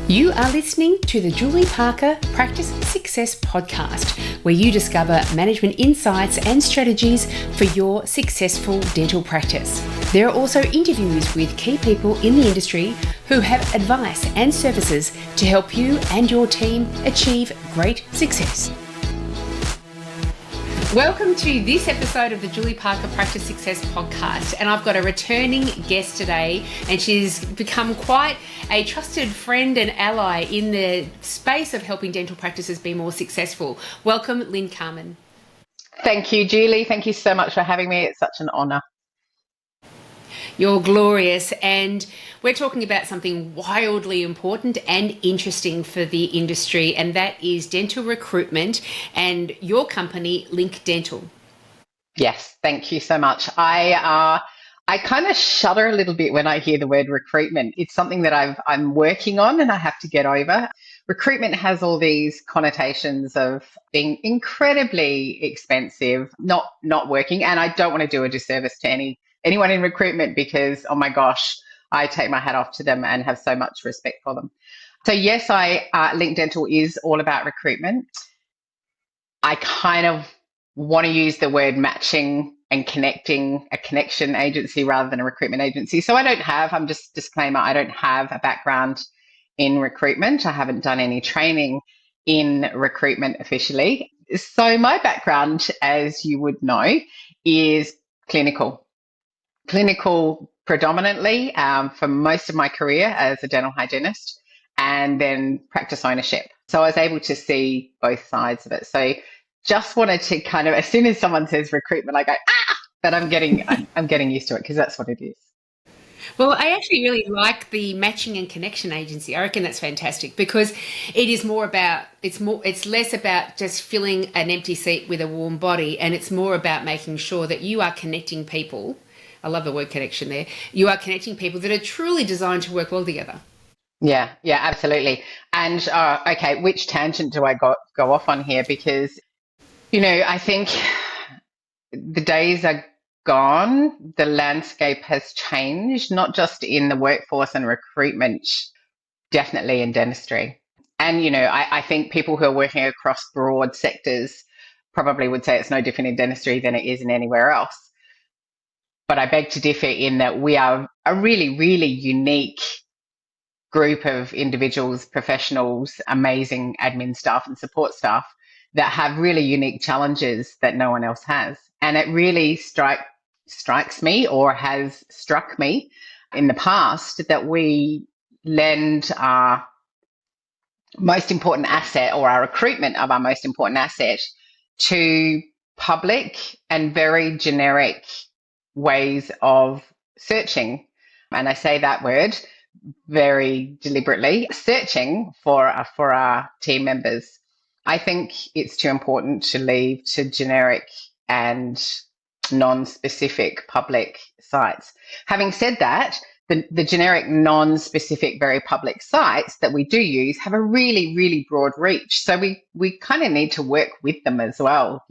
You are listening to the Julie Parker Practice Success Podcast, where you discover management insights and strategies for your successful dental practice. There are also interviews with key people in the industry who have advice and services to help you and your team achieve great success. Welcome to this episode of the Julie Parker Practice Success Podcast, and I've got a returning guest today, and she's become quite a trusted friend and ally in the space of helping dental practices be more successful. Welcome, Lyn Carman. Thank you, Julie. Thank you so much for having me. It's such an honour. You're glorious, and we're talking about something wildly important and interesting for the industry, and that is dental recruitment and your company, Lync Dental. Yes, thank you so much. I kind of shudder a little bit when I hear the word recruitment. It's something that I'm working on and I have to get over. Recruitment has all these connotations of being incredibly expensive, not working, and I don't want to do a disservice to anyone in recruitment because, oh my gosh, I take my hat off to them and have so much respect for them. So yes, Lync Dental is all about recruitment. I kind of want to use the word matching and connecting, a connection agency rather than a recruitment agency. So I'm just disclaimer, I don't have a background in recruitment. I haven't done any training in recruitment officially. So my background, as you would know, is clinical predominantly for most of my career as a dental hygienist, and then practice ownership. So I was able to see both sides of it. So just wanted to kind of, as soon as someone says recruitment, I go, but I'm getting used to it because that's what it is. Well, I actually really like the matching and connection agency. I reckon that's fantastic because it is more about, it's less about just filling an empty seat with a warm body, and it's more about making sure that you are connecting people. I love the word connection there. You are connecting people that are truly designed to work well together. Yeah, absolutely. And okay, which tangent do I go off on here? Because, I think the days are gone. The landscape has changed, not just in the workforce and recruitment, definitely in dentistry. And, I think people who are working across broad sectors probably would say it's no different in dentistry than it is in anywhere else. But I beg to differ in that we are a really, really unique group of individuals, professionals, amazing admin staff and support staff that have really unique challenges that no one else has. And it really strikes me, or has struck me in the past, that we lend our most important asset, or our recruitment of our most important asset, to public and very generic ways of searching. And I say that word very deliberately, searching for our team members. I think it's too important to leave to generic and non-specific public sites. Having said that, the generic, non-specific, very public sites that we do use have a really, really broad reach. So we kind of need to work with them as well,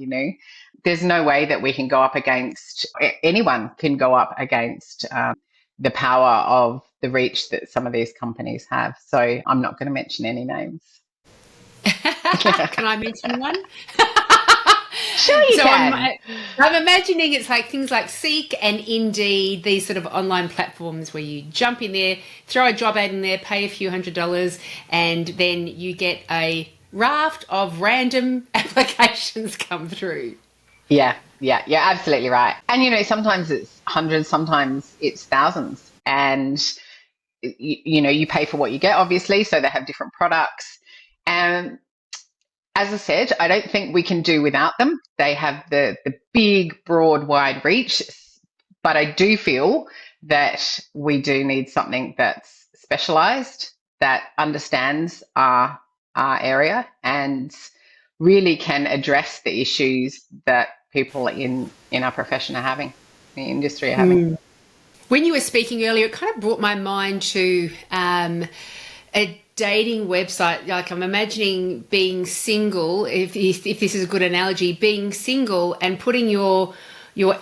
There's no way that we can go up against, anyone can go up against the power of the reach that some of these companies have. So I'm not going to mention any names. Can I mention one? Sure you can. I'm imagining it's like things like Seek and Indeed, these sort of online platforms where you jump in there, throw a job ad in there, pay a few $100s, and then you get a raft of random applications come through. Yeah, absolutely right. And, sometimes it's hundreds, sometimes it's thousands. And, you pay for what you get, obviously, so they have different products. And as I said, I don't think we can do without them. They have the big, broad, wide reach. But I do feel that we do need something that's specialised, that understands our area and really can address the issues that people in our profession are having, the industry are having. When you were speaking earlier, it kind of brought my mind to a dating website. Like, I'm imagining being single, if this is a good analogy, being single and putting your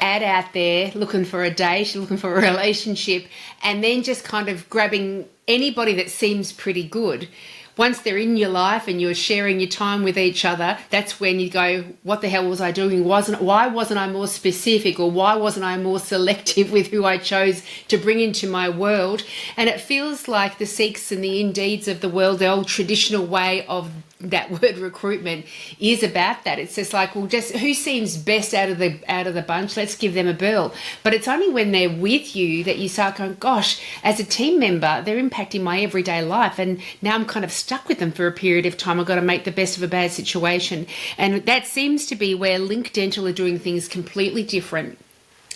ad out there, looking for a date, looking for a relationship, and then just kind of grabbing anybody that seems pretty good, once they're in your life and you're sharing your time with each other, that's when you go, what the hell was I doing? Why wasn't I more specific, or why wasn't I more selective with who I chose to bring into my world? And it feels like the Seeks and the Indeeds of the world, the old traditional way of that word recruitment, is about that. It's just like, well, just who seems best out of the bunch, let's give them a bill. But it's only when they're with you that you start going, gosh, as a team member, they're impacting my everyday life, and now I'm kind of stuck with them for a period of time. I've got to make the best of a bad situation. And that seems to be where Lync Dental are doing things completely different.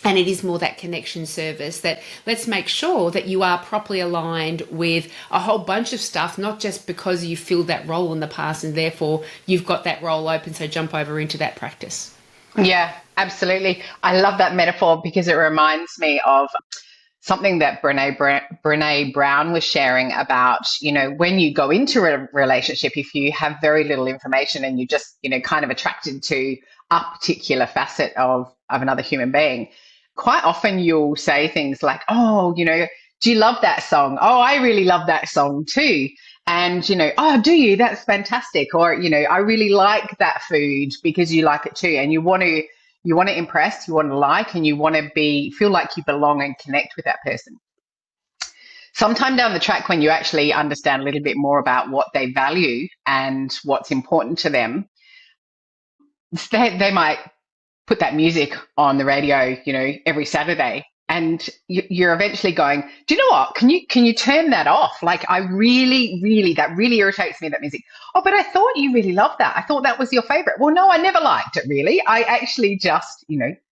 And it is more that connection service, that let's make sure that you are properly aligned with a whole bunch of stuff, not just because you filled that role in the past and therefore you've got that role open, so jump over into that practice. Yeah, absolutely. I love that metaphor because it reminds me of something that Brene Brown was sharing about, when you go into a relationship, if you have very little information and you just, kind of attracted to a particular facet of another human being, quite often you'll say things like, oh, do you love that song? Oh, I really love that song too. And, oh, do you? That's fantastic. Or, I really like that food because you like it too. And you want to impress, you want to like, and you want to feel like you belong and connect with that person. Sometime down the track, when you actually understand a little bit more about what they value and what's important to them, they might put that music on the radio, every Saturday. And you're eventually going, do you know what? Can you turn that off? Like, I really, that really irritates me, that music. Oh, but I thought you really loved that. I thought that was your favorite. Well, no, I never liked it, really. I actually just,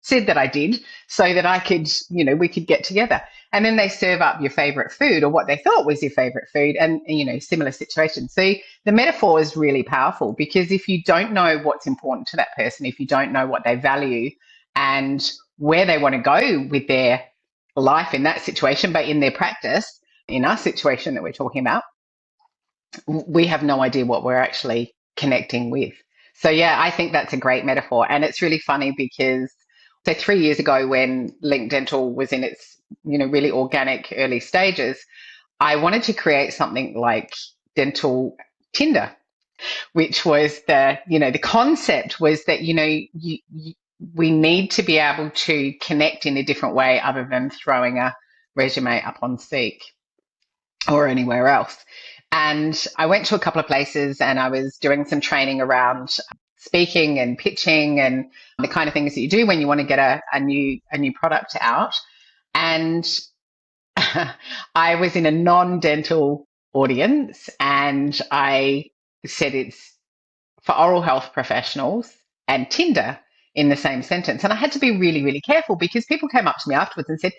said that I did so that I could, we could get together. And then they serve up your favorite food, or what they thought was your favorite food, and, similar situations. So the metaphor is really powerful, because if you don't know what's important to that person, if you don't know what they value and where they want to go with their life in that situation, but in their practice, in our situation that we're talking about, we have no idea what we're actually connecting with. So yeah, I think that's a great metaphor. And it's really funny because, so 3 years ago, when Lync Dental was in its, really organic early stages, I wanted to create something like dental Tinder, which was the concept was that, we need to be able to connect in a different way other than throwing a resume up on Seek or anywhere else. And I went to a couple of places and I was doing some training around speaking and pitching and the kind of things that you do when you want to get a new product out. And I was in a non-dental audience, and I said it's for oral health professionals and Tinder in the same sentence. And I had to be really, really careful, because people came up to me afterwards and said,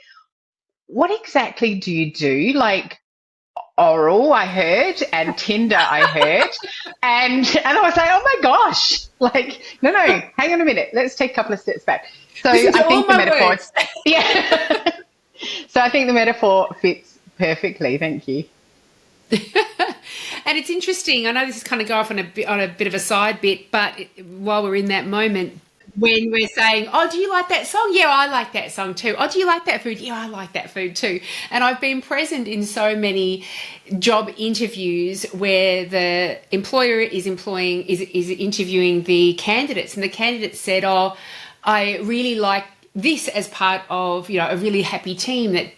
what exactly do you do? Like, oral, I heard, and Tinder, I heard. And I was like, oh my gosh, like, no, hang on a minute. Let's take a couple of steps back. So I think the metaphor, yeah. So I think the metaphor fits perfectly. Thank you. And it's interesting. I know this is kind of go off on a bit of a side bit, but while we're in that moment, when we're saying, oh, do you like that song? Yeah, I like that song too. Oh, do you like that food? Yeah, I like that food too. And I've been present in so many job interviews where the employer is interviewing the candidates, and the candidates said, oh, I really like this as part of, a really happy team that,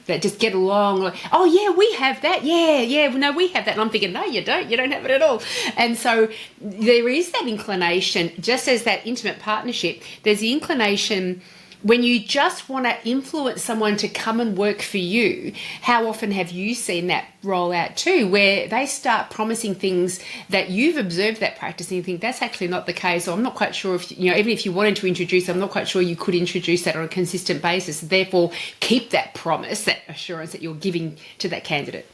that just get along. Like, oh yeah, we have that. Yeah, no, we have that. And I'm thinking, no, you don't have it at all. And so there is that inclination, just as that intimate partnership, there's the inclination when you just want to influence someone to come and work for you. How often have you seen that roll out too, where they start promising things that you've observed that practice and you think that's actually not the case, or I'm not quite sure if, even if you wanted to introduce, I'm not quite sure you could introduce that on a consistent basis. Therefore, keep that promise, that assurance that you're giving to that candidate.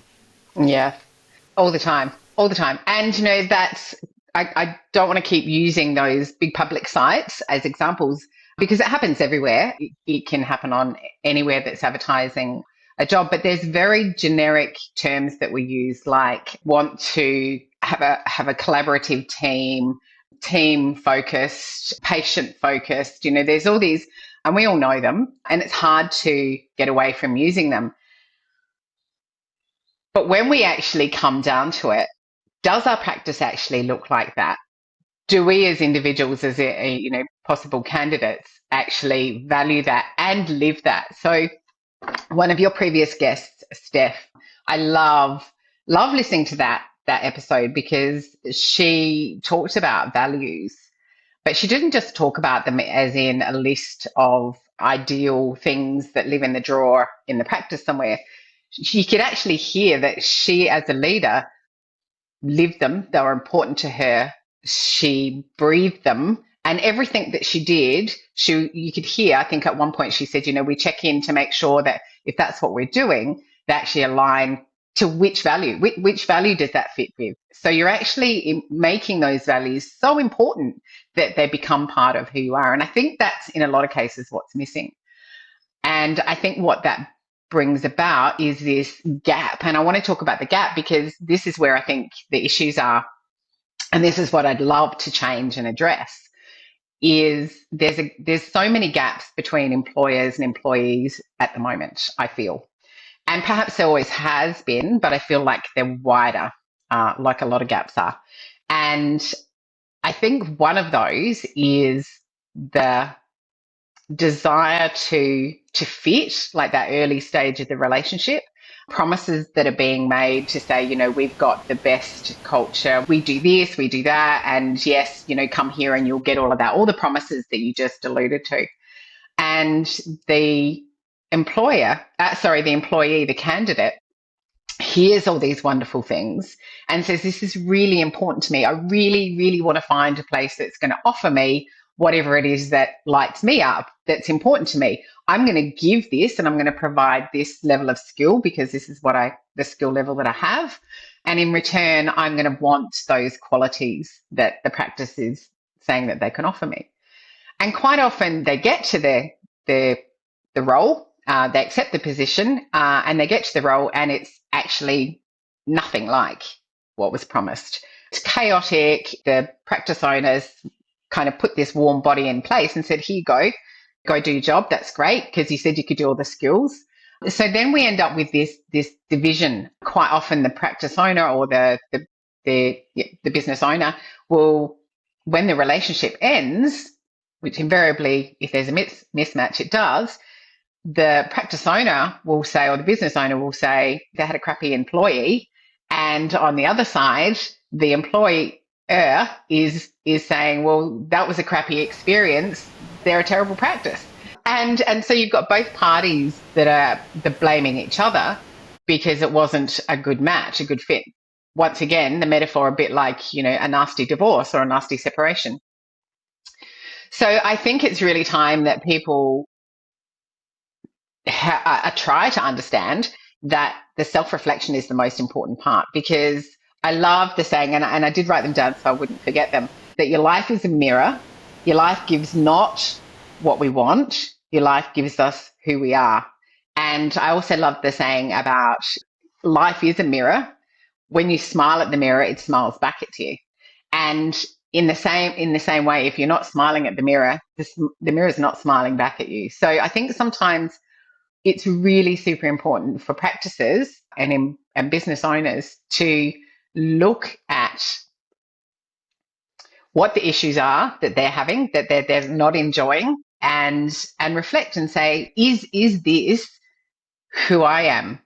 Yeah, all the time. And, that's, I don't want to keep using those big public sites as examples, because it happens everywhere. It can happen on anywhere that's advertising a job, but there's very generic terms that we use, like want to have a collaborative team focused, patient focused. There's all these, and we all know them, and it's hard to get away from using them. But when we actually come down to it, does our practice actually look like that? Do we as individuals, as possible candidates, actually value that and live that? So one of your previous guests, Steph, I love listening to that episode, because she talked about values, but she didn't just talk about them as in a list of ideal things that live in the drawer in the practice somewhere. You could actually hear that she, as a leader, lived them. They were important to her. She breathed them, and everything that she did, you could hear, I think at one point she said, we check in to make sure that if that's what we're doing, they actually align to which value. Which value does that fit with? So you're actually making those values so important that they become part of who you are. And I think that's, in a lot of cases, what's missing. And I think what that brings about is this gap. And I want to talk about the gap, because this is where I think the issues are. And this is what I'd love to change and address, is there's so many gaps between employers and employees at the moment, I feel. And perhaps there always has been, but I feel like they're wider, like a lot of gaps are. And I think one of those is the desire to fit, like that early stage of the relationship. Promises that are being made to say, we've got the best culture, we do this, we do that, and yes, come here and you'll get all of that, all the promises that you just alluded to. And the employee, the candidate, hears all these wonderful things and says, this is really important to me. I really, really want to find a place that's going to offer me whatever it is that lights me up, that's important to me. I'm going to give this, and I'm going to provide this level of skill, because this is the skill level that I have. And in return, I'm going to want those qualities that the practice is saying that they can offer me. And quite often they get to the role, they accept the position, and they get to the role, and it's actually nothing like what was promised. It's chaotic. The practice owners kind of put this warm body in place and said, here you go do your job. That's great, because you said you could do all the skills. So then we end up with this division. Quite often the practice owner or the business owner will, when the relationship ends, which invariably, if there's a mismatch, it does, the practice owner will say, or the business owner will say, they had a crappy employee. And on the other side, the employee is saying, well, that was a crappy experience, they're a terrible practice. And so you've got both parties that are blaming each other because it wasn't a good match, a good fit. Once again, the metaphor a bit like, a nasty divorce or a nasty separation. So I think it's really time that people try to understand that the self-reflection is the most important part, because I love the saying, and I did write them down so I wouldn't forget them, that your life is a mirror. Your life gives not what we want. Your life gives us who we are. And I also love the saying about life is a mirror. When you smile at the mirror, it smiles back at you. And in the same way, if you're not smiling at the mirror, the mirror is not smiling back at you. So I think sometimes it's really super important for practices and business owners to look at what the issues are that they're having, that they're not enjoying, and reflect and say, is this who I am?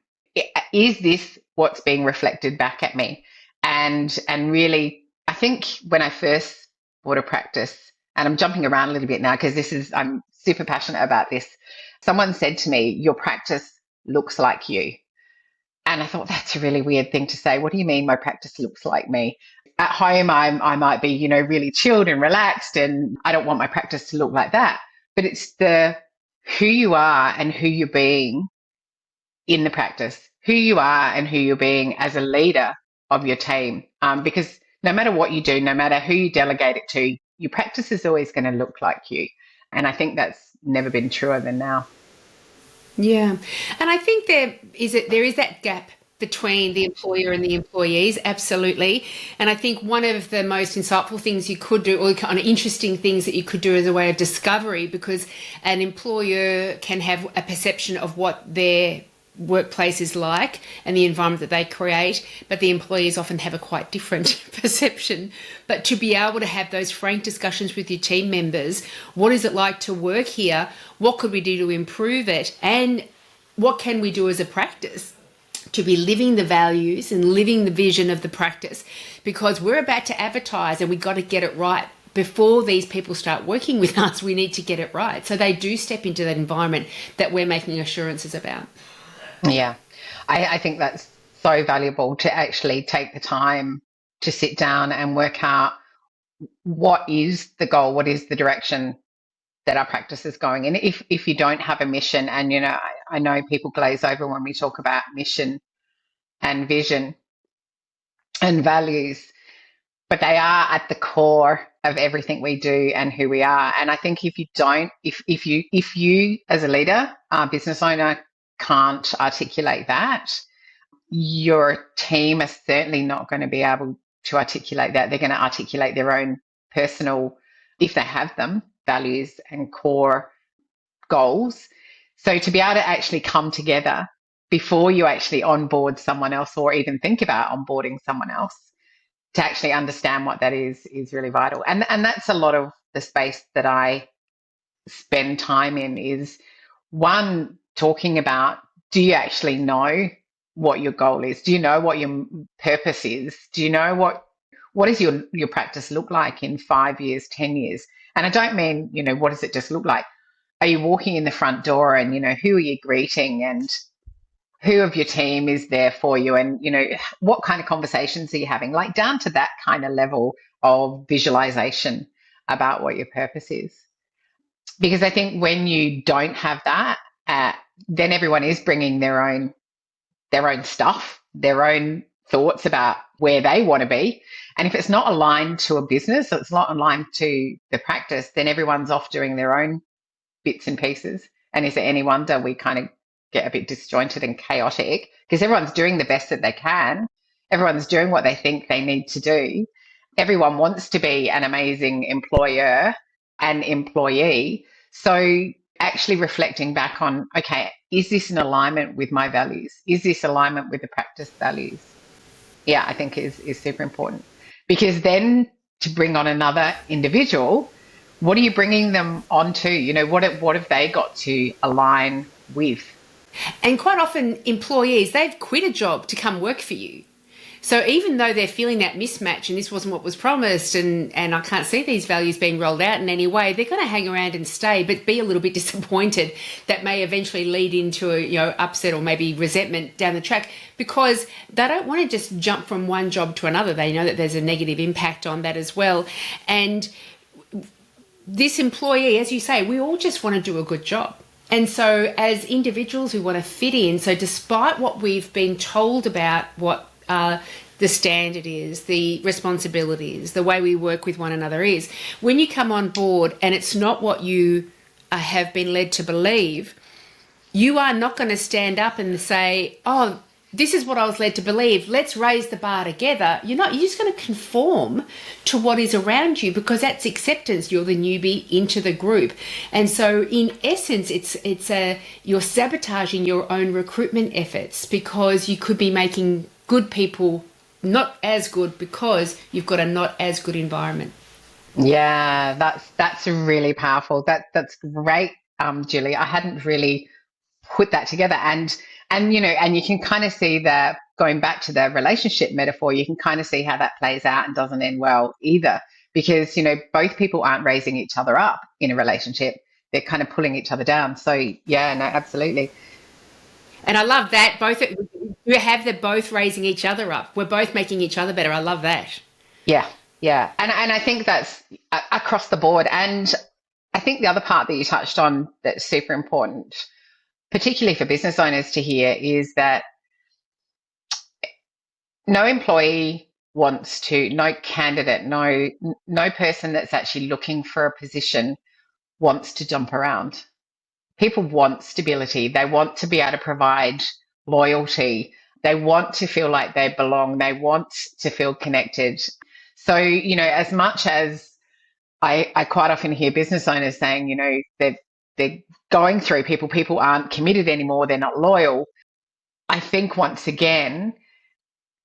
Is this what's being reflected back at me? And really, I think when I first bought a practice, and I'm jumping around a little bit now because I'm super passionate about this. Someone said to me, your practice looks like you. And I thought, that's a really weird thing to say. What do you mean my practice looks like me? At home, I might be, really chilled and relaxed, and I don't want my practice to look like that. But it's who you are and who you're being in the practice, who you are and who you're being as a leader of your team. Because no matter what you do, no matter who you delegate it to, your practice is always going to look like you. And I think that's never been truer than now. Yeah. And I think there is that gap between the employer and the employees, absolutely. And I think one of the most insightful things you could do, or kind of interesting things that you could do as a way of discovery, because an employer can have a perception of what their workplace is like and the environment that they create, but the employees often have a quite different perception. But to be able to have those frank discussions with your team members, what is it like to work here? What could we do to improve it? And what can we do as a practice to be living the values and living the vision of the practice? Because we're about to advertise and we've got to get it right. Before these people start working with us, we need to get it right. So they do step into that environment that we're making assurances about. Yeah, I think that's so valuable to actually take the time to sit down and work out what is the goal, what is the direction that our practice is going in. If you don't have a mission, and I know people glaze over when we talk about mission and vision and values, but they are at the core of everything we do and who we are. And I think if you as a leader, business owner, can't articulate that, your team is certainly not going to be able to articulate that. They're going to articulate their own personal, if they have them, values and core goals. So to be able to actually come together before you actually onboard someone else or even think about onboarding someone else, to actually understand what that is really vital. And that's a lot of the space that I spend time in, is one, talking about, do you actually know what your goal is? Do you know what your purpose is? Do you know what does your practice look like in 5 years, 10 years? And I don't mean, what does it just look like? Are you walking in the front door and, who are you greeting, and who of your team is there for you, and what kind of conversations are you having, like down to that kind of level of visualization about what your purpose is. Because I think when you don't have that, then everyone is bringing their own stuff, their own thoughts about where they want to be, and if it's not aligned to a business, or it's not aligned to the practice, then everyone's off doing their own bits and pieces. And is it any wonder we kind of get a bit disjointed and chaotic, because everyone's doing the best that they can. Everyone's doing what they think they need to do. Everyone wants to be an amazing employer and employee. So actually reflecting back on, okay, is this in alignment with my values? Is this alignment with the practice values? Yeah, I think is super important, because then to bring on another individual, what are you bringing them onto? What have they got to align with? And quite often employees, they've quit a job to come work for you. So even though they're feeling that mismatch and this wasn't what was promised, and I can't see these values being rolled out in any way, they're going to hang around and stay, but be a little bit disappointed. That may eventually lead into a upset or maybe resentment down the track, because they don't want to just jump from one job to another. They know that there's a negative impact on that as well. And this employee, as you say, we all just want to do a good job. And so as individuals, we want to fit in. So despite what we've been told about what the standard is, the responsibilities, the way we work with one another is, when you come on board and it's not what you have been led to believe, you are not going to stand up and say, oh, this is what I was led to believe, let's raise the bar together. You're not. You're just going to conform to what is around you, because that's acceptance. You're the newbie into the group. And so in essence, you're sabotaging your own recruitment efforts, because you could be making good people not as good because you've got a not as good environment. Yeah, that's really powerful. That's great, Julie. I hadn't really put that together, and you can kind of see that, going back to the relationship metaphor, you can kind of see how that plays out and doesn't end well either, because both people aren't raising each other up in a relationship. They're kind of pulling each other down. So yeah, no, absolutely. And I love that we have them both raising each other up. We're both making each other better. I love that. Yeah, yeah, and I think that's across the board. And I think the other part that you touched on that's super important, particularly for business owners to hear, is that no employee no candidate, no person that's actually looking for a position wants to jump around. People want stability. They want to be able to provide loyalty. They want to feel like they belong. They want to feel connected. So, as much as I quite often hear business owners saying, they're going through people aren't committed anymore, they're not loyal. I think once again,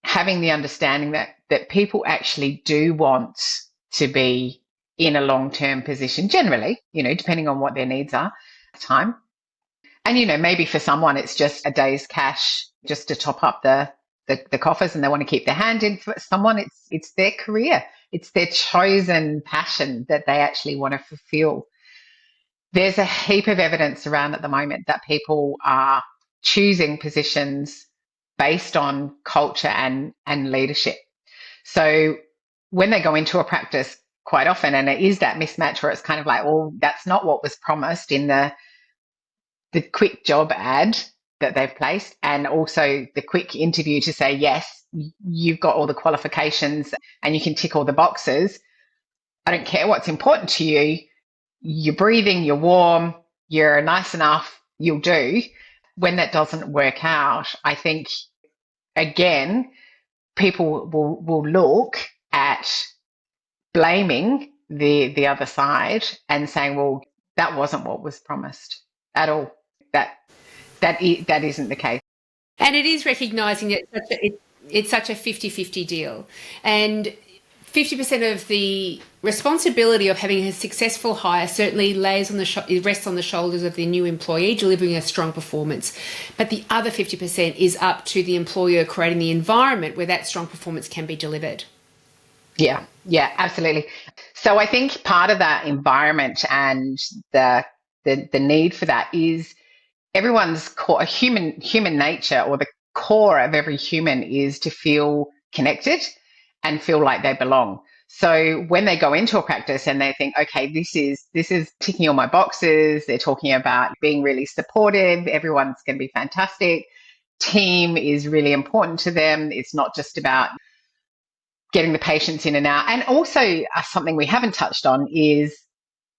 having the understanding that people actually do want to be in a long-term position, generally, depending on what their needs are at the time. And, maybe for someone it's just a day's cash just to top up the coffers and they want to keep their hand in. For someone, it's their career. It's their chosen passion that they actually want to fulfill. There's a heap of evidence around at the moment that people are choosing positions based on culture and leadership. So when they go into a practice quite often, and it is that mismatch where it's kind of like, well, that's not what was promised in the quick job ad that they've placed, and also the quick interview to say, yes, you've got all the qualifications and you can tick all the boxes. I don't care what's important to you. You're breathing, you're warm, you're nice enough, you'll do. When that doesn't work out, I think, again, people will look at blaming the other side and saying, well, that wasn't what was promised at all. That isn't the case. And it is recognising that it's such a 50-50 deal. And 50% of the responsibility of having a successful hire certainly rests on the shoulders of the new employee delivering a strong performance. But the other 50% is up to the employer creating the environment where that strong performance can be delivered. Yeah, absolutely. So I think part of that environment and the need for that is everyone's core, human nature, or the core of every human is to feel connected and feel like they belong. So when they go into a practice and they think, okay, this is ticking all my boxes, they're talking about being really supportive, everyone's going to be fantastic, team is really important to them. It's not just about getting the patients in and out. And also something we haven't touched on is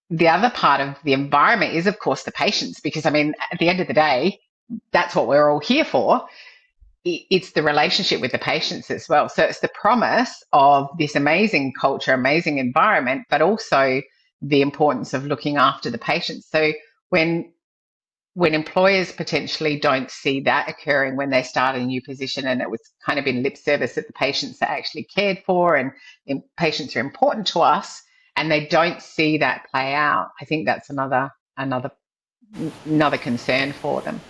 the other part of the environment is, of course, the patients, because, I mean, at the end of the day, that's what we're all here for. It's the relationship with the patients as well. So it's the promise of this amazing culture, amazing environment, but also the importance of looking after the patients. So when employers potentially don't see that occurring when they start a new position, and it was kind of in lip service that the patients are actually cared for and patients are important to us, and they don't see that play out, I think that's another concern for them.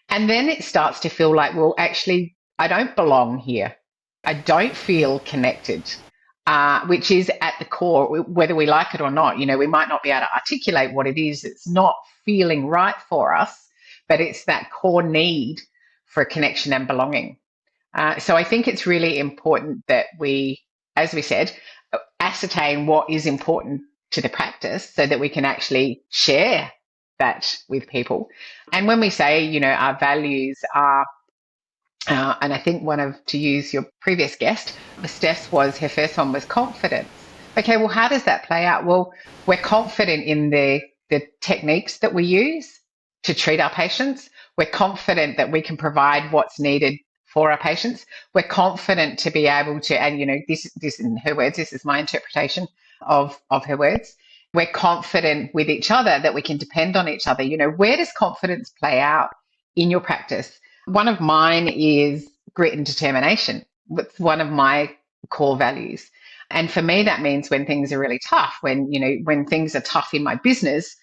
And then it starts to feel like, well, actually, I don't belong here. I don't feel connected, which is at the core, whether we like it or not. We might not be able to articulate what it is. It's not feeling right for us, but it's that core need for connection and belonging. So I think it's really important that we, as we said, ascertain what is important to the practice so that we can actually share that with people. And when we say, our values are, and I think to use your previous guest, Steph's her first one was confidence. Okay, well, how does that play out? Well, we're confident in the techniques that we use to treat our patients. We're confident that we can provide what's needed for our patients. We're confident to be able to, and this in her words, this is my interpretation of her words. We're confident with each other that we can depend on each other. Where does confidence play out in your practice? One of mine is grit and determination. It's one of my core values. And for me, that means when things are really tough, when things are tough in my business,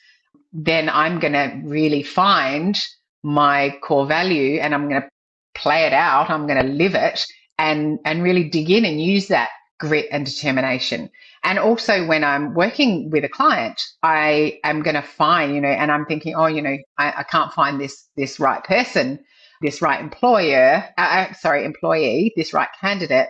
then I'm going to really find my core value and I'm going to play it out. I'm going to live it and really dig in and use that grit and determination. And also when I'm working with a client, I am going to find, and I'm thinking, I can't find this right person, this right employee, this right candidate.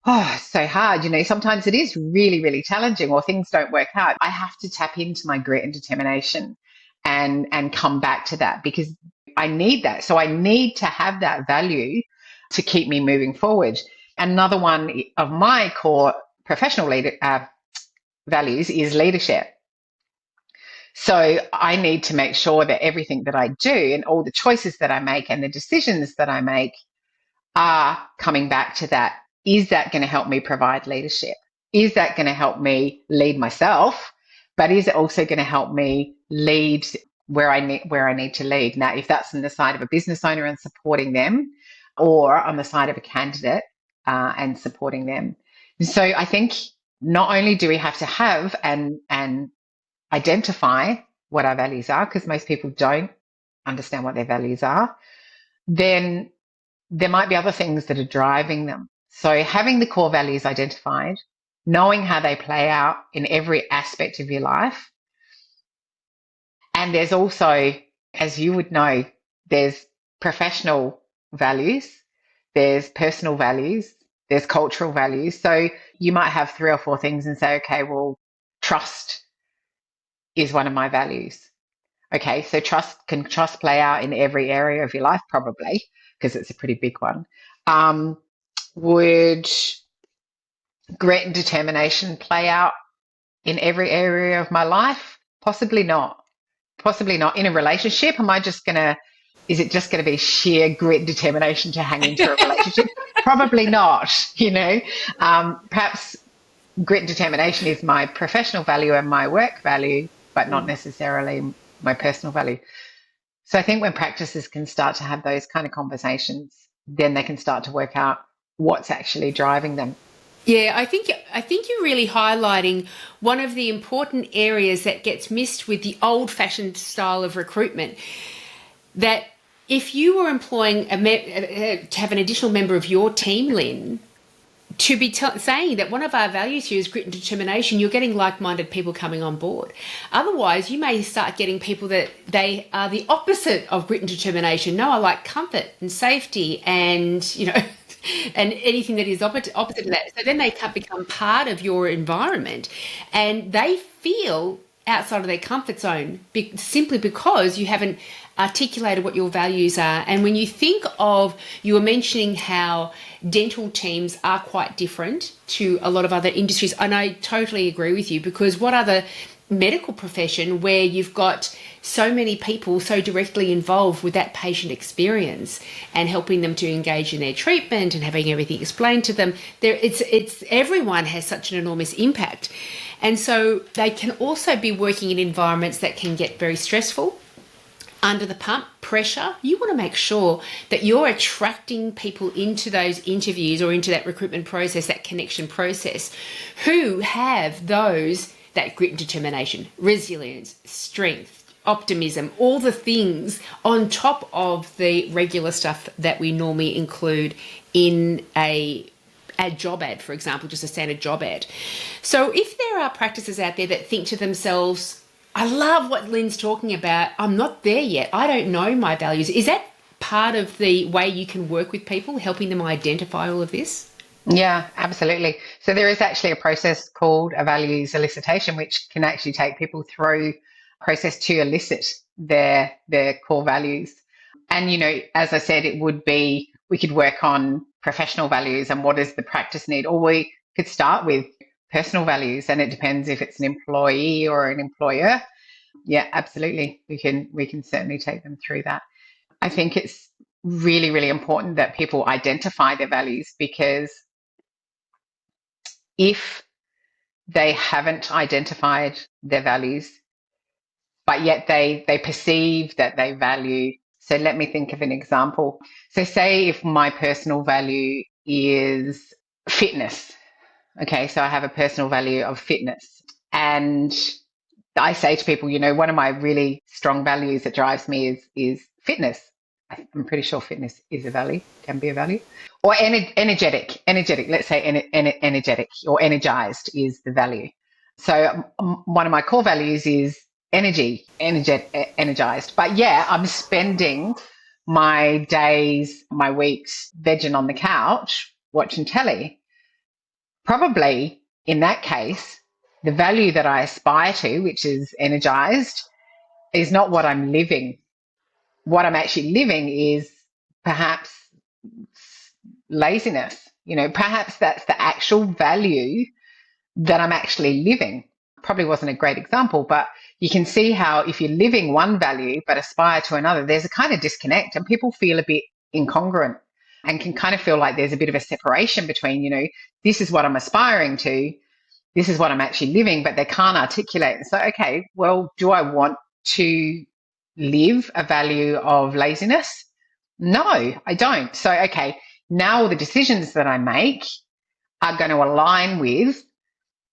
Oh, it's so hard. Sometimes it is really, really challenging or things don't work out. I have to tap into my grit and determination and come back to that because I need that. So I need to have that value to keep me moving forward. Another one of my core professional values is leadership. So I need to make sure that everything that I do and all the choices that I make and the decisions that I make are coming back to that. Is that going to help me provide leadership? Is that going to help me lead myself? But is it also going to help me lead where I need to lead. Now, if that's on the side of a business owner and supporting them, or on the side of a candidate and supporting them. So I think not only do we have to have and identify what our values are, because most people don't understand what their values are, then there might be other things that are driving them. So having the core values identified, knowing how they play out in every aspect of your life. And there's also, as you would know, there's professional values, there's personal values, there's cultural values. So you might have 3 or 4 things and say, okay, well, trust is one of my values. Okay, so can trust play out in every area of your life? Probably, because it's a pretty big one. Would grit and determination play out in every area of my life? Possibly not. Possibly not. In a relationship, is it just going to be sheer grit and determination to hang into a relationship? Probably not, Perhaps grit and determination is my professional value and my work value, but not necessarily my personal value. So I think when practices can start to have those kind of conversations, then they can start to work out what's actually driving them. Yeah, I think you're really highlighting one of the important areas that gets missed with the old-fashioned style of recruitment. That if you were employing to have an additional member of your team, Lyn, to be saying that one of our values here is grit and determination, you're getting like-minded people coming on board. Otherwise, you may start getting people that they are the opposite of grit and determination. No, I like comfort and safety and, and anything that is opposite of that. So then they can become part of your environment and they feel outside of their comfort zone simply because you haven't articulated what your values are. And when you think of, you were mentioning how dental teams are quite different to a lot of other industries, and I totally agree with you, because what other medical profession where you've got so many people so directly involved with that patient experience and helping them to engage in their treatment and having everything explained to them, it's everyone has such an enormous impact. And so they can also be working in environments that can get very stressful, under the pump, pressure. You want to make sure that you're attracting people into those interviews or into that recruitment process, that connection process, who have that grit and determination, resilience, strength, optimism, all the things on top of the regular stuff that we normally include in a job ad, for example, just a standard job ad. So if there are practices out there that think to themselves, I love what Lyn's talking about, I'm not there yet, I don't know my values. Is that part of the way you can work with people, helping them identify all of this? Yeah, absolutely. So there is actually a process called a values elicitation, which can actually take people through a process to elicit their core values. And, as I said, we could work on professional values and what does the practice need, or we could start with personal values, and it depends if it's an employee or an employer. Yeah, absolutely. We can certainly take them through that. I think it's really, really important that people identify their values, because if they haven't identified their values, but yet they perceive that they value. So let me think of an example. So say if my personal value is fitness. Okay, so I have a personal value of fitness. And I say to people, one of my really strong values that drives me is fitness. I'm pretty sure fitness is a value, can be a value. Or energetic, let's say energetic or energized is the value. So one of my core values is energized. But yeah, I'm spending my days, my weeks vegging on the couch, watching telly. Probably in that case, the value that I aspire to, which is energized, is not what I'm living. What I'm actually living is perhaps laziness. Perhaps that's the actual value that I'm actually living. Probably wasn't a great example, but you can see how if you're living one value but aspire to another, there's a kind of disconnect and people feel a bit incongruent and can kind of feel like there's a bit of a separation between, this is what I'm aspiring to, this is what I'm actually living, but they can't articulate. So, okay, well, do I want to live a value of laziness? No, I don't. So, okay, now all the decisions that I make are going to align with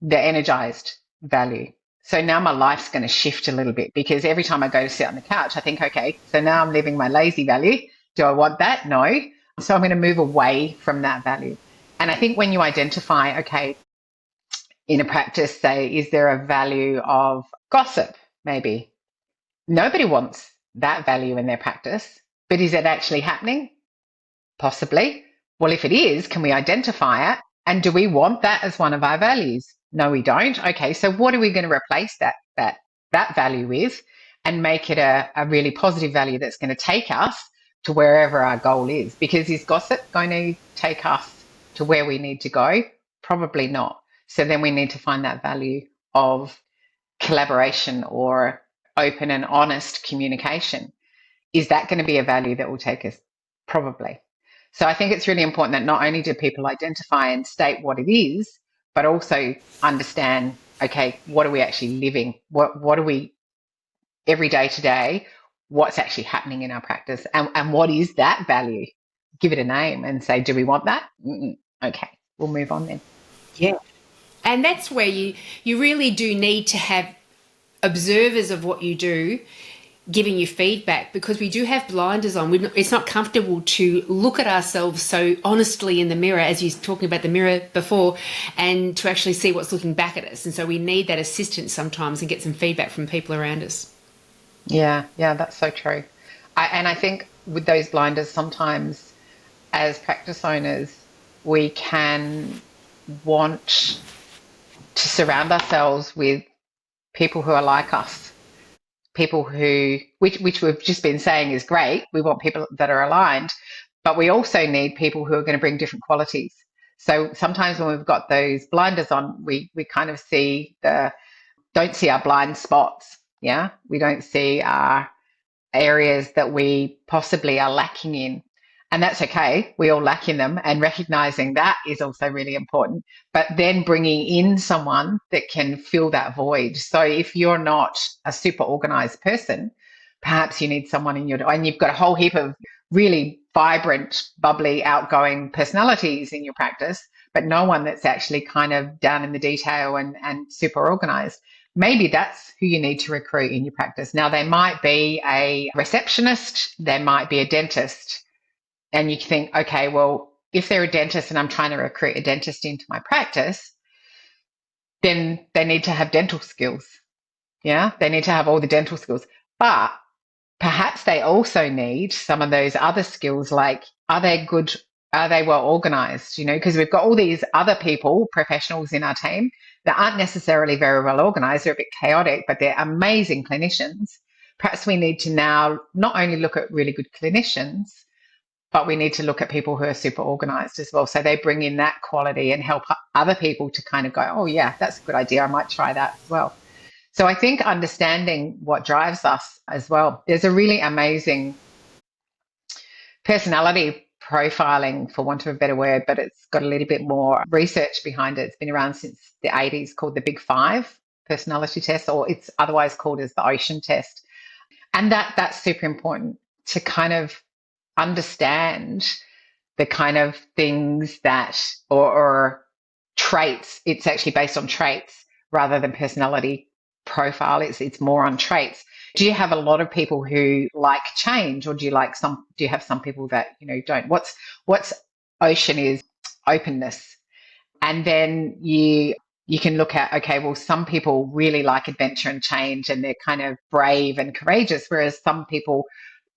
the energized value. So now my life's going to shift a little bit, because every time I go to sit on the couch, I think, okay, so now I'm living my lazy value. Do I want that? No. So I'm going to move away from that value. And I think when you identify, okay, in a practice, say, is there a value of gossip? Maybe nobody wants that value in their practice, but is it actually happening? Possibly. Well, if it is, can we identify it? And do we want that as one of our values? No, we don't. Okay, so what are we going to replace that value with, and make it a really positive value that's going to take us to wherever our goal is? Because is gossip going to take us to where we need to go? Probably not. So then we need to find that value of collaboration or open and honest communication. Is that going to be a value that will take us? Probably. So I think it's really important that not only do people identify and state what it is, but also understand, okay, what are we actually living? What are we every day to day? What's actually happening in our practice? And what is that value? Give it a name and say, do we want that? Okay, we'll move on then. Yeah. And that's where you really do need to have observers of what you do giving you feedback, because we do have blinders on. It's not comfortable to look at ourselves so honestly in the mirror, as you were talking about the mirror before, and to actually see what's looking back at us. And so we need that assistance sometimes and get some feedback from people around us. Yeah, that's so true. And I think with those blinders, sometimes as practice owners, we can want to surround ourselves with people who are like us. People who, which we've just been saying is great. We want people that are aligned, but we also need people who are going to bring different qualities. So sometimes when we've got those blinders on, we kind of don't see our blind spots. Yeah. We don't see our areas that we possibly are lacking in. And that's okay. We all lack in them, and recognizing that is also really important. But then bringing in someone that can fill that void. So if you're not a super organized person, perhaps you need someone and you've got a whole heap of really vibrant, bubbly, outgoing personalities in your practice, but no one that's actually kind of down in the detail and super organized. Maybe that's who you need to recruit in your practice. Now, they might be a receptionist, they might be a dentist. And you think, okay, well, if they're a dentist and I'm trying to recruit a dentist into my practice, then they need to have dental skills. Yeah, they need to have all the dental skills. But perhaps they also need some of those other skills, like, are they good? Are they well organized? Because we've got all these other people, professionals in our team that aren't necessarily very well organized. They're a bit chaotic, but they're amazing clinicians. Perhaps we need to now not only look at really good clinicians, but we need to look at people who are super organized as well. So they bring in that quality and help other people to kind of go, oh, yeah, that's a good idea. I might try that as well. So I think understanding what drives us as well. There's a really amazing personality profiling, for want of a better word, but it's got a little bit more research behind it. It's been around since the 80s, called the Big Five personality test, or it's otherwise called as the Ocean test. And that's super important to kind of understand the kind of things that, or traits. It's actually based on traits rather than personality profile. It's more on traits. Do you have a lot of people who like change, or do you have some people that don't? What's Ocean is openness. And then you can look at, okay, well, some people really like adventure and change, and they're kind of brave and courageous, whereas some people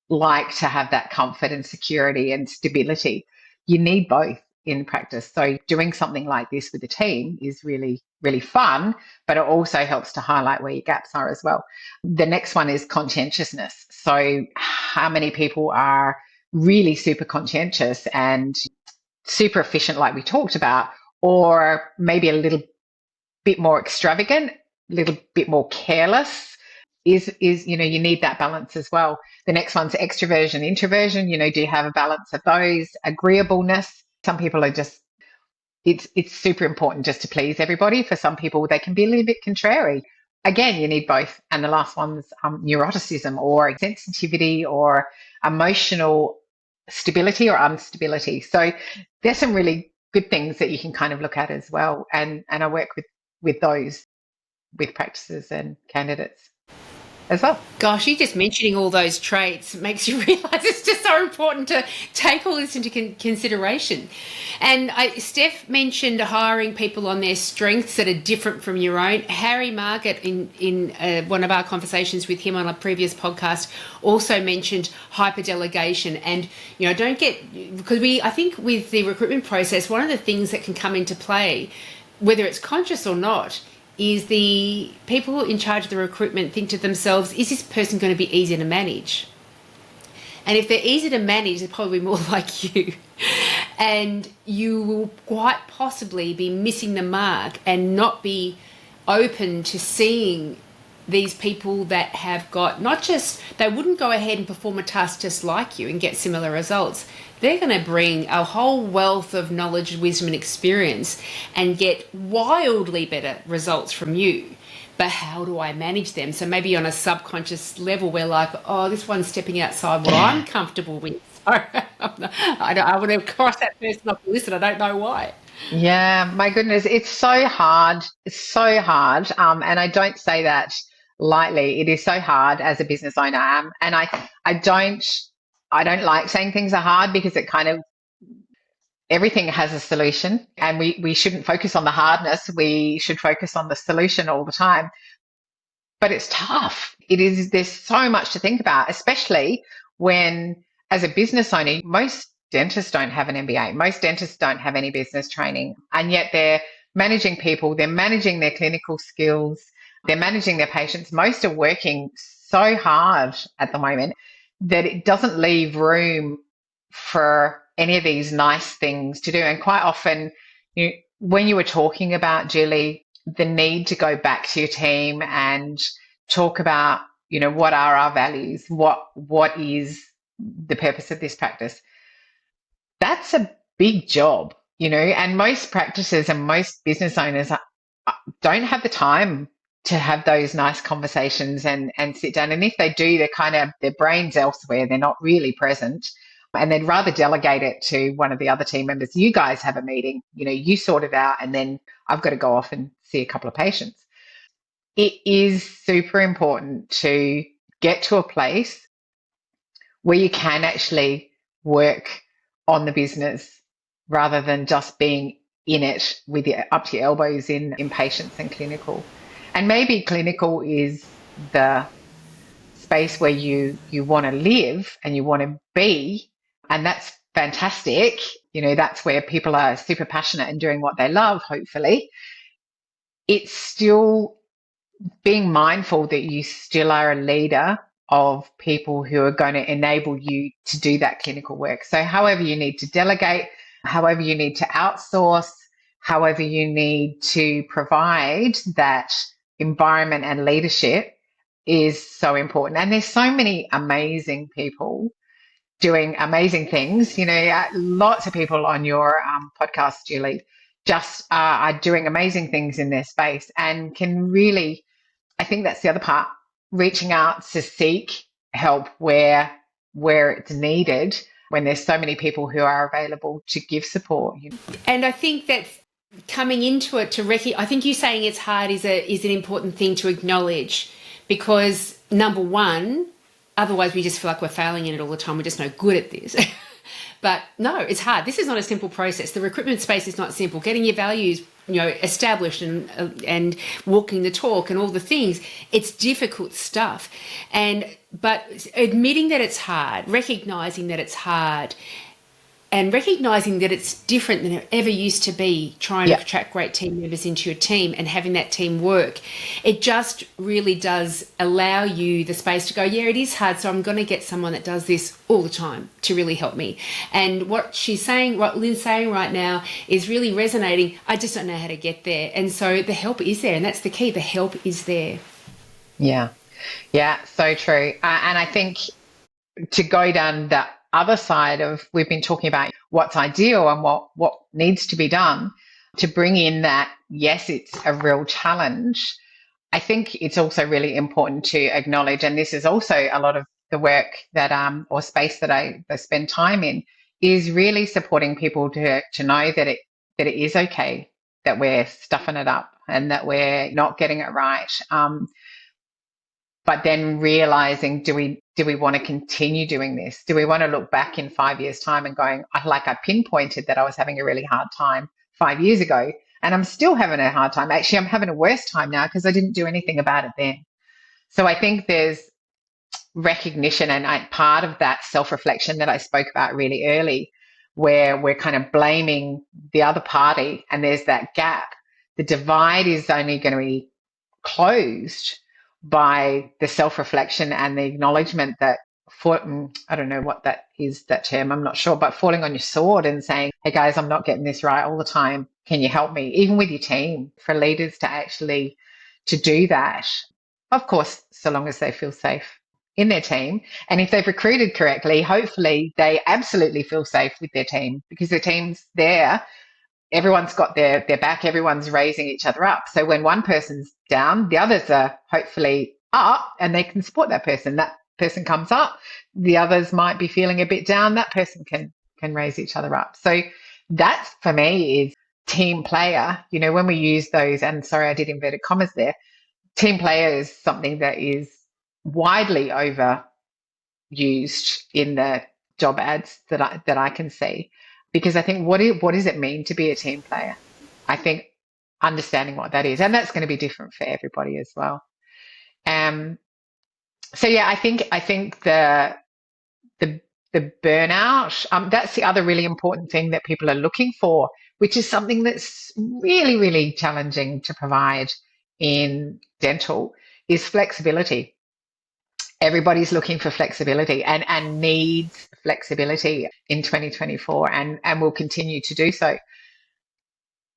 like to have that comfort and security and stability. You need both in practice. So doing something like this with a team is really, really fun, but it also helps to highlight where your gaps are as well. The next one is conscientiousness. So how many people are really super conscientious and super efficient, like we talked about, or maybe a little bit more extravagant, a little bit more careless? Is you need that balance as well. The next one's extroversion, introversion. Do you have a balance of those? Agreeableness. Some people are just, it's super important just to please everybody. For some people, they can be a little bit contrary, again, you need both. And the last one's neuroticism or sensitivity or emotional stability or instability. So there's some really good things that you can kind of look at as well. And I work with those with practices and candidates as well. Gosh, you just mentioning all those traits makes you realise it's just so important to take all this into consideration. And Steph mentioned hiring people on their strengths that are different from your own. Harry Margaret, in one of our conversations with him on a previous podcast, also mentioned hyperdelegation. And, you know, because I think with the recruitment process, one of the things that can come into play, whether it's conscious or not, is the people in charge of the recruitment think to themselves, is this person going to be easy to manage? And if they're easy to manage, they're probably more like you. And you will quite possibly be missing the mark and not be open to seeing these people that have got they wouldn't go ahead and perform a task just like you and get similar results. They're going to bring a whole wealth of knowledge, wisdom and experience and get wildly better results from you. But how do I manage them? So maybe on a subconscious level, we're like, oh, this one's stepping outside what I'm comfortable with. So I want to cross that person off the list and I don't know why. Yeah, my goodness, it's so hard. It's so hard. And I don't say that lightly. It is so hard as a business owner. And I don't like saying things are hard because it kind of, everything has a solution and we shouldn't focus on the hardness. We should focus on the solution all the time. But it's tough. There's so much to think about, especially when, as a business owner, most dentists don't have an MBA. Most dentists don't have any business training. And yet they're managing people, they're managing their clinical skills, they're managing their patients. Most are working so hard at the moment that it doesn't leave room for any of these nice things to do. And quite often, when you were talking about, Julie, the need to go back to your team and talk about, what are our values? What is the purpose of this practice? That's a big job, and most practices and most business owners don't have the time to have those nice conversations and sit down. And if they do, their brain's elsewhere. They're not really present. And they'd rather delegate it to one of the other team members. You guys have a meeting, you sort it out, and then I've got to go off and see a couple of patients. It is super important to get to a place where you can actually work on the business rather than just being in it with up to your elbows in patients and clinical. And maybe clinical is the space where you want to live and you want to be, and that's fantastic. That's where people are super passionate and doing what they love, hopefully. It's still being mindful that you still are a leader of people who are going to enable you to do that clinical work. So however you need to delegate, however you need to outsource, however you need to provide that environment and leadership is so important. And there's so many amazing people doing amazing things. Lots of people on your podcast, Julie, just are doing amazing things in their space and can really, I think that's the other part, reaching out to seek help where it's needed when there's so many people who are available to give support. And I think that coming into it I think you saying it's hard is an important thing to acknowledge, because number one, otherwise we just feel like we're failing in it all the time. We're just no good at this. But no, it's hard. This is not a simple process. The recruitment space is not simple. Getting your values, established and walking the talk and all the things, it's difficult stuff. But admitting that it's hard, recognizing that it's hard, and recognizing that it's different than it ever used to be, trying to attract great team members into your team and having that team work, it just really does allow you the space to go, yeah, it is hard, so I'm going to get someone that does this all the time to really help me. And what she's saying, what Lyn's saying right now is really resonating. I just don't know how to get there. And so the help is there, and that's the key. The help is there. Yeah, so true. And I think to go down that other side of, we've been talking about what's ideal and what needs to be done, to bring in that, yes, it's a real challenge I think it's also really important to acknowledge, and this is also a lot of the work that or space that I spend time in, is really supporting people to know that it is okay that we're stuffing it up and that we're not getting it right. But then realizing, do we want to continue doing this? Do we want to look back in 5 years' time and going, like I pinpointed that I was having a really hard time 5 years ago, and I'm still having a hard time. Actually, I'm having a worse time now because I didn't do anything about it then. So I think there's recognition and part of that self-reflection that I spoke about really early, where we're kind of blaming the other party and there's that gap. The divide is only going to be closed by the self-reflection and the acknowledgement that I don't know what that is, that term, I'm not sure, but falling on your sword and saying, hey guys, I'm not getting this right all the time. Can you help me? Even with your team, for leaders to actually to do that. Of course, so long as they feel safe in their team. And if they've recruited correctly, hopefully they absolutely feel safe with their team because their team's there. Everyone's got their back, everyone's raising each other up. So when one person's down, the others are hopefully up and they can support that person. That person comes up, the others might be feeling a bit down, that person can raise each other up. So that for me is team player. You know, when we use those, and sorry, I did inverted commas there, team player is something that is widely overused in the job ads that I can see. Because I think what does it mean to be a team player? I think understanding what that is, and that's going to be different for everybody as well. So yeah, I think the burnout, that's the other really important thing that people are looking for, which is something that's really, really challenging to provide in dental, is flexibility. Everybody's looking for flexibility and needs flexibility in 2024 and will continue to do so.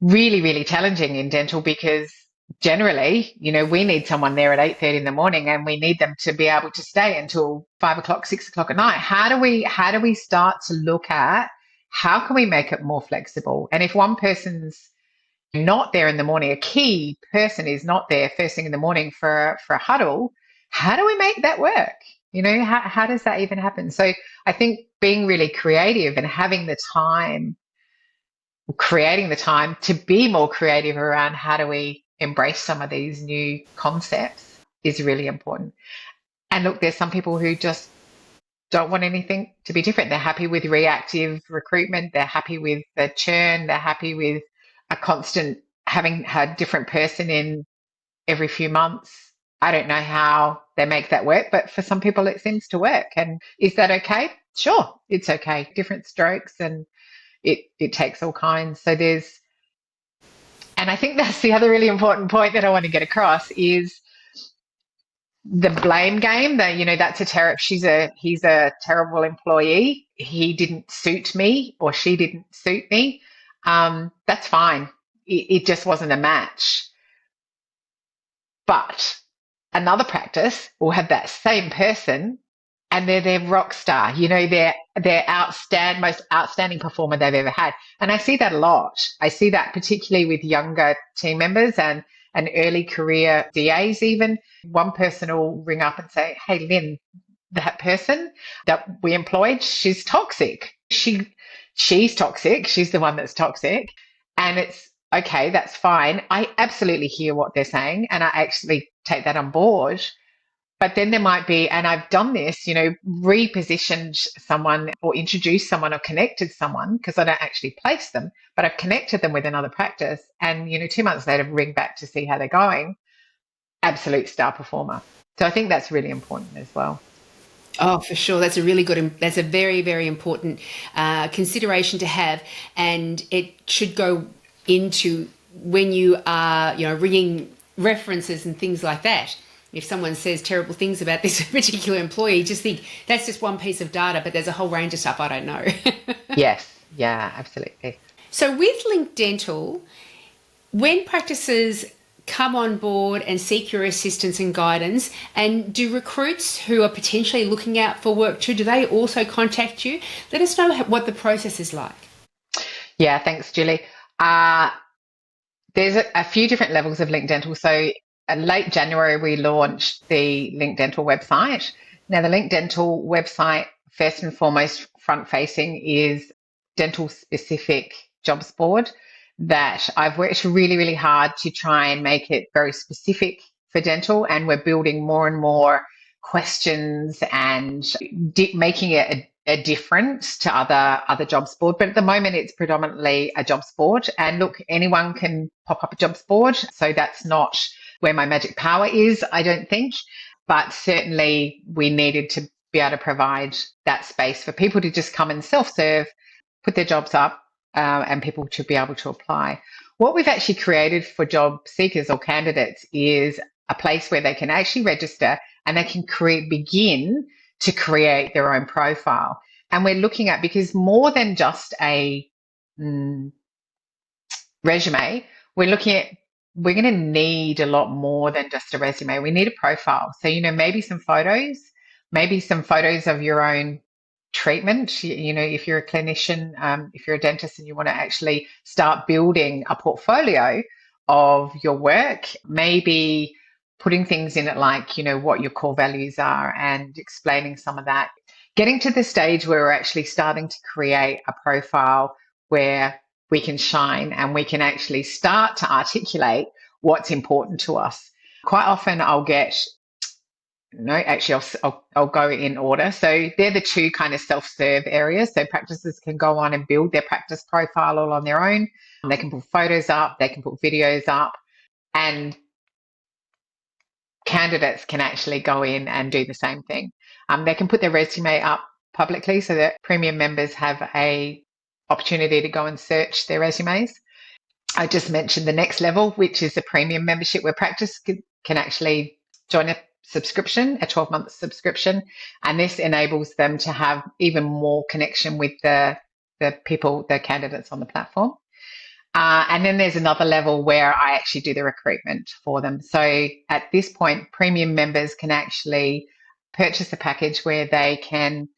Really, really challenging in dental because generally, you know, we need someone there at 8:30 in the morning and we need them to be able to stay until 5 o'clock, 6 o'clock at night. How do we start to look at how can we make it more flexible? And if one person's not there in the morning, a key person is not there first thing in the morning for a huddle, how do we make that work? You know, how does that even happen? So I think being really creative and having the time, creating the time to be more creative around how do we embrace some of these new concepts is really important. And look, there's some people who just don't want anything to be different. They're happy with reactive recruitment. They're happy with the churn. They're happy with a constant having a different person in every few months. I don't know how they make that work, but for some people it seems to work. And is that okay? Sure, it's okay. Different strokes and it takes all kinds. So and I think that's the other really important point that I want to get across is the blame game. That, you know, that's he's a terrible employee. He didn't suit me or she didn't suit me. That's fine. It just wasn't a match. But another practice will have that same person and they're their rock star. You know, they're most outstanding performer they've ever had. And I see that a lot. I see that particularly with younger team members and early career DAs even. One person will ring up and say, hey, Lyn, that person that we employed, she's toxic. She's toxic. She's the one that's toxic. And it's okay, that's fine. I absolutely hear what they're saying and I actually take that on board. But then there might be, and I've done this, you know, repositioned someone or introduced someone or connected someone because I don't actually place them, but I've connected them with another practice. And, you know, 2 months later, ring back to see how they're going. Absolute star performer. So I think that's really important as well. Oh, for sure. That's a very, very important consideration to have. And it should go into when you are, you know, ringing references and things like that. If someone says terrible things about this particular employee, just think that's just one piece of data, but there's a whole range of stuff I don't know. Yes. Yeah, absolutely. So with Lync Dental, when practices come on board and seek your assistance and guidance, and do recruits who are potentially looking out for work too, do they also contact you? Let us know what the process is like. Yeah, thanks, Julie. There's a few different levels of Lync Dental. So late January, we launched the Lync Dental website. Now, the Lync Dental website, first and foremost, front facing, is dental specific jobs board that I've worked really, really hard to try and make it very specific for dental. And we're building more and more questions and making it a difference to other jobs board. But at the moment, it's predominantly a jobs board. And look, anyone can pop up a jobs board. So that's not where my magic power is, I don't think. But certainly we needed to be able to provide that space for people to just come and self-serve, put their jobs up, and people to be able to apply. What we've actually created for job seekers or candidates is a place where they can actually register and they can begin to create their own profile. And we're looking at, because more than just a resume, we're going to need a lot more than just a resume. We need a profile. So, maybe some photos of your own treatment. If you're a clinician, if you're a dentist and you want to actually start building a portfolio of your work, maybe putting things in it like, what your core values are and explaining some of that. Getting to the stage where we're actually starting to create a profile where we can shine and we can actually start to articulate what's important to us. Quite often I'll get, I'll go in order. So they're the two kind of self-serve areas. So practices can go on and build their practice profile all on their own. They can put photos up, they can put videos up, and candidates can actually go in and do the same thing. They can put their resume up publicly so that premium members have a opportunity to go and search their resumes. I just mentioned the next level, which is a premium membership where practice can actually join a subscription, a 12-month subscription, and this enables them to have even more connection with the candidates on the platform. And then there's another level where I actually do the recruitment for them. So at this point, premium members can actually purchase a package where they can,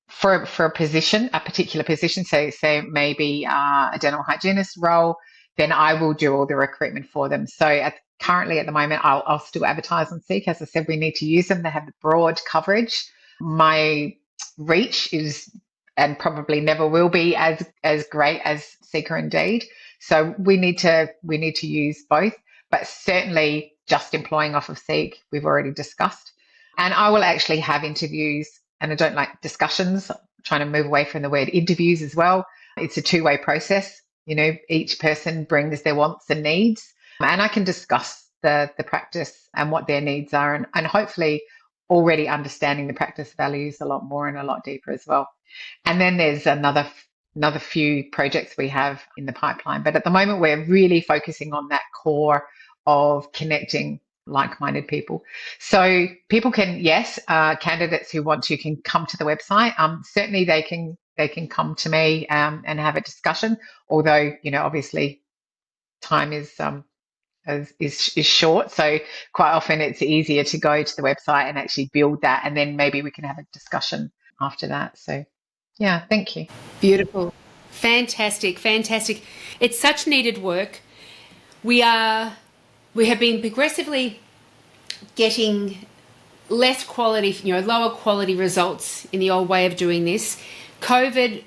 for a position, a particular position, so maybe a dental hygienist role, then I will do all the recruitment for them. So currently at the moment, I'll still advertise on Seek. As I said, we need to use them. They have broad coverage. My reach is, and probably never will be, as great as Seeker Indeed. So we need to use both, but certainly just employing off of Seek, we've already discussed. And I will actually have interviews, and I don't like discussions, I'm trying to move away from the word interviews as well. It's a two-way process. Each person brings their wants and needs, and I can discuss the practice and what their needs are, and hopefully already understanding the practice values a lot more and a lot deeper as well. And then there's another few projects we have in the pipeline. But at the moment, we're really focusing on that core of connecting like-minded people. So people can, candidates who want to can come to the website. Certainly they can come to me and have a discussion. Although, obviously time is short. So quite often it's easier to go to the website and actually build that. And then maybe we can have a discussion after that. So yeah, thank you. Beautiful. Fantastic. It's such needed work. We have been progressively getting less quality, lower quality results in the old way of doing this. COVID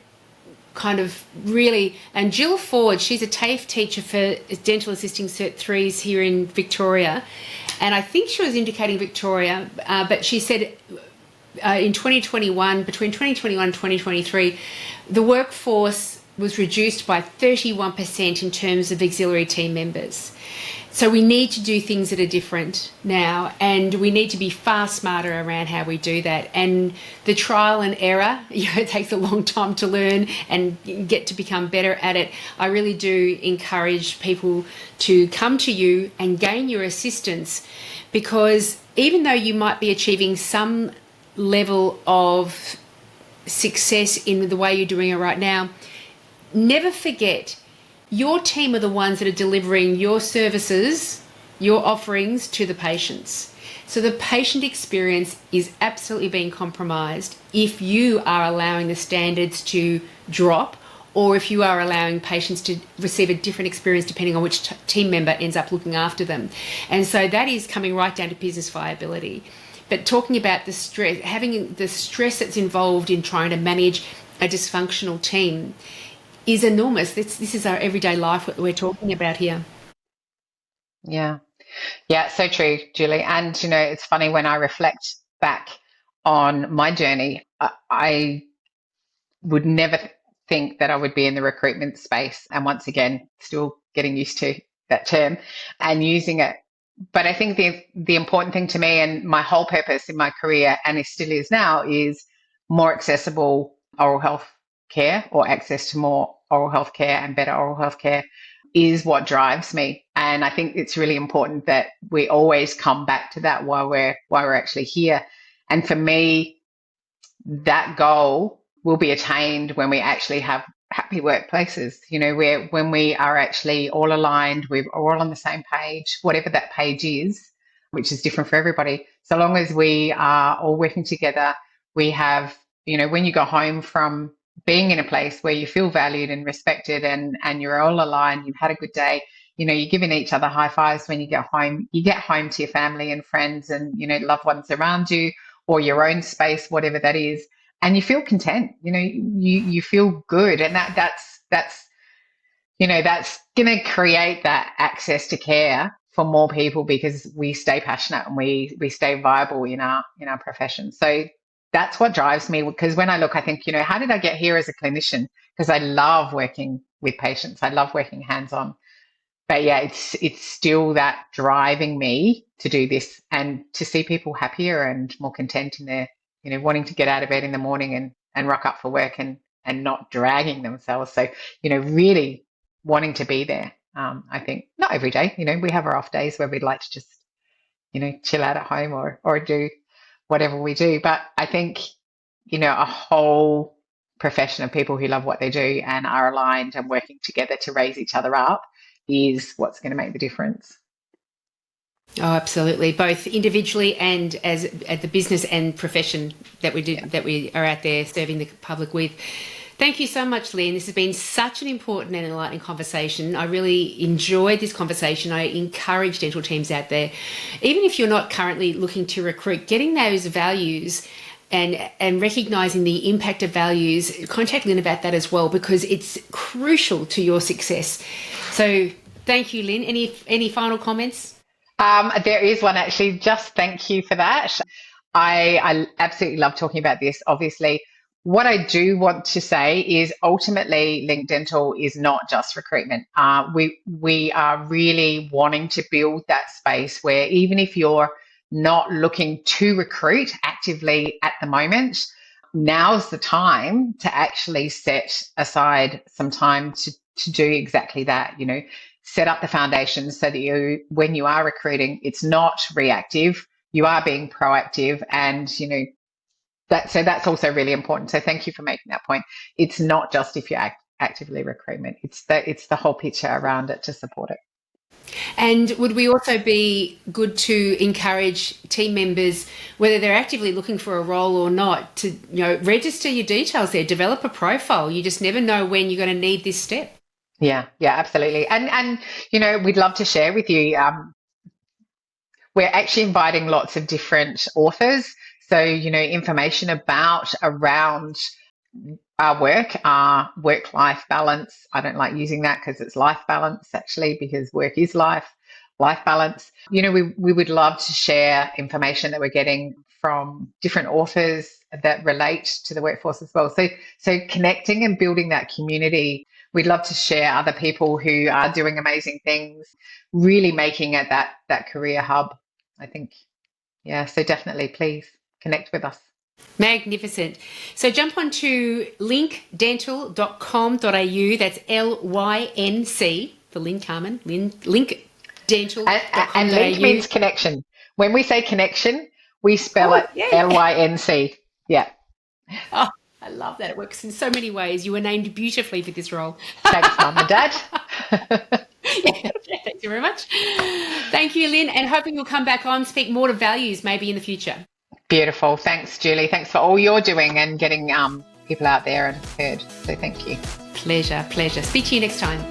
kind of really, and Jill Ford, she's a TAFE teacher for Dental Assisting Cert 3s here in Victoria. And I think she was indicating Victoria, but she said in 2021, between 2021 and 2023, the workforce was reduced by 31% in terms of auxiliary team members. So we need to do things that are different now, and we need to be far smarter around how we do that. And the trial and error, it takes a long time to learn and get to become better at it. I really do encourage people to come to you and gain your assistance, because even though you might be achieving some level of success in the way you're doing it right now, never forget your team are the ones that are delivering your services, your offerings to the patients. So the patient experience is absolutely being compromised if you are allowing the standards to drop or if you are allowing patients to receive a different experience depending on which team member ends up looking after them. And so that is coming right down to business viability. But talking about the stress, having the stress that's involved in trying to manage a dysfunctional team is enormous. This is our everyday life that we're talking about here. Yeah. Yeah, so true, Julie. And, it's funny when I reflect back on my journey, I would never think that I would be in the recruitment space. And once again, still getting used to that term and using it. But I think the important thing to me and my whole purpose in my career, and it still is now, is more accessible oral health care, or access to more oral health care and better oral health care is what drives me. And I think it's really important that we always come back to that while we're actually here. And for me, that goal will be attained when we actually have happy workplaces, where when we are actually all aligned, we're all on the same page, whatever that page is, which is different for everybody. So long as we are all working together, we have, when you go home from being in a place where you feel valued and respected, and you're all aligned, you've had a good day, you're giving each other high fives when you get home to your family and friends and, loved ones around you, or your own space, whatever that is. And you feel content, you feel good. And that's going to create that access to care for more people, because we stay passionate and we stay viable in our profession. So that's what drives me, because when I look, I think, how did I get here as a clinician? Because I love working with patients. I love working hands-on. But yeah, it's still that driving me to do this and to see people happier and more content in their, wanting to get out of bed in the morning and rock up for work and not dragging themselves. So, really wanting to be there. I think not every day, we have our off days where we'd like to just, chill out at home or do whatever we do. But I think, a whole profession of people who love what they do and are aligned and working together to raise each other up is what's going to make the difference. Oh, absolutely. Both individually and as at the business and profession that we do, that we are out there serving the public with. Thank you so much, Lyn. This has been such an important and enlightening conversation. I really enjoyed this conversation. I encourage dental teams out there, even if you're not currently looking to recruit, getting those values and recognising the impact of values. Contact Lyn about that as well, because it's crucial to your success. So thank you, Lyn. Any final comments? There is one, actually. Just thank you for that. I absolutely love talking about this. Obviously, what I do want to say is ultimately Lync Dental is not just recruitment. We are really wanting to build that space where even if you're not looking to recruit actively at the moment, now's the time to actually set aside some time to do exactly that, set up the foundation so that when you are recruiting, it's not reactive, you are being proactive. And, that's also really important. So thank you for making that point. It's not just if you're actively recruitment, it's the whole picture around it to support it. And would we also be good to encourage team members, whether they're actively looking for a role or not, to register your details there, develop a profile? You just never know when you're going to need this step. Yeah, absolutely. And we'd love to share with you. We're actually inviting lots of different authors. So, information around our work-life balance. I don't like using that because it's life balance, actually, because work is life balance. We would love to share information that we're getting from different authors that relate to the workforce as well. So connecting and building that community. We'd love to share other people who are doing amazing things, really making it that career hub, I think. Yeah, so definitely please connect with us. Magnificent. So jump onto lyncdental.com.au. That's LYNC for Lyn Carman, Lync Dental. And link means connection. When we say connection, we spell it LYNC. Yeah. Oh, I love that. It works in so many ways. You were named beautifully for this role. Thanks, Mum and Dad. Thank you very much. Thank you, Lyn, and hoping you'll come back on, speak more to values maybe in the future. Beautiful. Thanks, Julie. Thanks for all you're doing and getting people out there and heard. So thank you. Pleasure. Speak to you next time.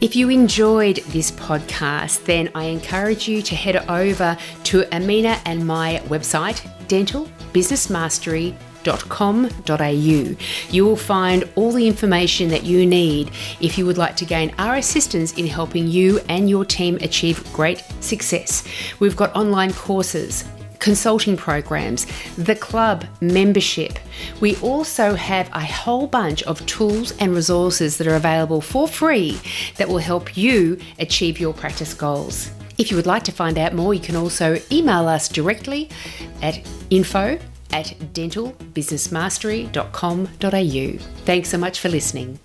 If you enjoyed this podcast, then I encourage you to head over to Amina and my website, dentalbusinessmastery.com.au. You will find all the information that you need if you would like to gain our assistance in helping you and your team achieve great success. We've got online courses, consulting programs, the club membership. We also have a whole bunch of tools and resources that are available for free that will help you achieve your practice goals. If you would like to find out more, you can also email us directly at info@dentalbusinessmastery.com.au. Thanks so much for listening.